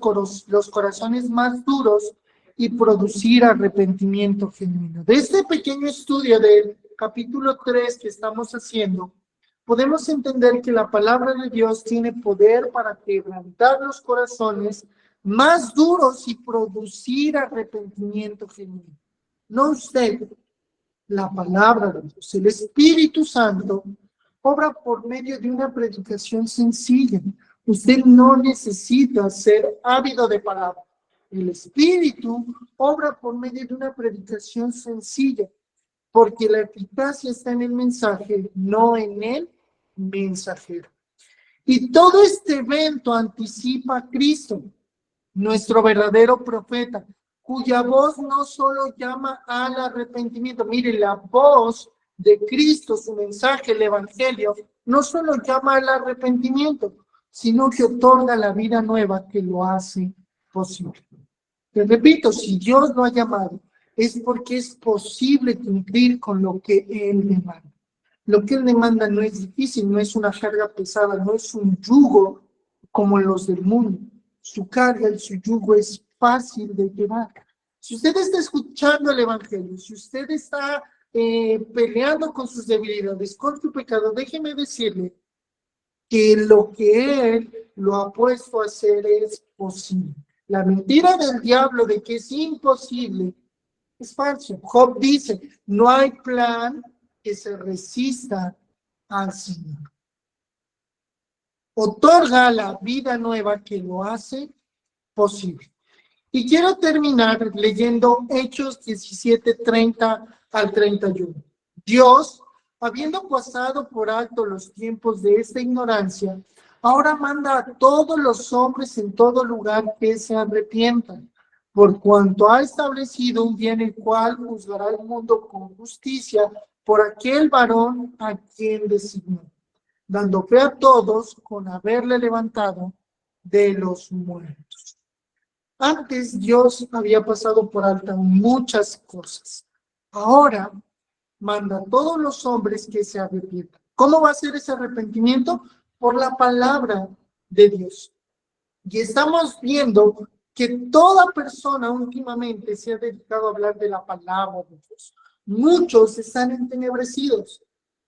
[SPEAKER 1] corazones más duros y producir arrepentimiento genuino. De este pequeño estudio del capítulo 3 que estamos haciendo, podemos entender que la palabra de Dios tiene poder para quebrantar los corazones más duros y producir arrepentimiento genuino. No usted, la palabra de Dios, el Espíritu Santo, obra por medio de una predicación sencilla. Usted no necesita ser ávido de palabra. El Espíritu obra por medio de una predicación sencilla, porque la eficacia está en el mensaje, no en el mensajero. Y todo este evento anticipa a Cristo, nuestro verdadero profeta, cuya voz no solo llama al arrepentimiento. Mire, la voz de Cristo, su mensaje, el Evangelio, no solo llama al arrepentimiento, sino que otorga la vida nueva que lo hace posible. Te repito, si Dios lo ha llamado, es porque es posible cumplir con lo que Él demanda. Lo que Él demanda no es difícil, no es una carga pesada, no es un yugo como los del mundo. Su carga y su yugo es fácil de llevar. Si usted está escuchando el Evangelio, si usted está peleando con sus debilidades, con su pecado, déjeme decirle que lo que Él lo ha puesto a hacer es posible. La mentira del diablo de que es imposible es falso. Job dice, no hay plan que se resista al Señor. Otorga la vida nueva que lo hace posible. Y quiero terminar leyendo Hechos 17, 30 al 31. Dios, habiendo pasado por alto los tiempos de esta ignorancia, ahora manda a todos los hombres en todo lugar que se arrepientan, por cuanto ha establecido un día en el cual juzgará al mundo con justicia por aquel varón a quien designó, dando fe a todos con haberle levantado de los muertos. Antes Dios había pasado por alto muchas cosas. Ahora manda a todos los hombres que se arrepientan. ¿Cómo va a ser ese arrepentimiento? Por la palabra de Dios. Y estamos viendo que toda persona últimamente se ha dedicado a hablar de la palabra de Dios. Muchos están entenebrecidos.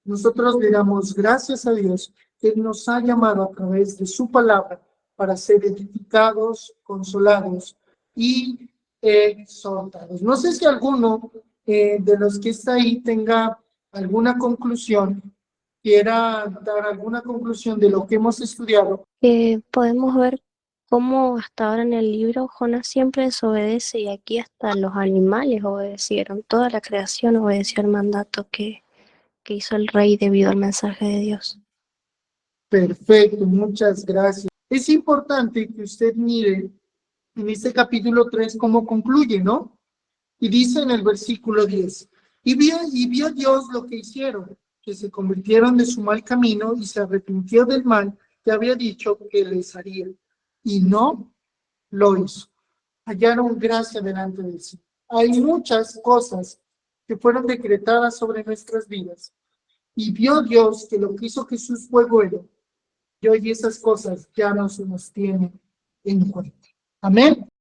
[SPEAKER 1] Nosotros le damos gracias a Dios que Él nos ha llamado a través de su palabra para ser edificados, consolados y exhortados. No sé si alguno de los que está ahí tenga alguna conclusión, quiera dar alguna conclusión de lo que hemos estudiado.
[SPEAKER 2] Podemos ver cómo hasta ahora en el libro Jonás siempre desobedece y aquí hasta los animales obedecieron, toda la creación obedeció el mandato que hizo el rey debido al mensaje de Dios.
[SPEAKER 1] Perfecto, muchas gracias. Es importante que usted mire en este capítulo 3 cómo concluye, ¿no? Y dice en el versículo 10, y vio Dios lo que hicieron, que se convirtieron de su mal camino y se arrepintió del mal que había dicho que les haría. Y no lo hizo. Hallaron gracia delante de sí. Hay muchas cosas que fueron decretadas sobre nuestras vidas. Y vio Dios que lo que hizo Jesús fue bueno. Y hoy esas cosas ya no se nos tienen en cuenta. Amén.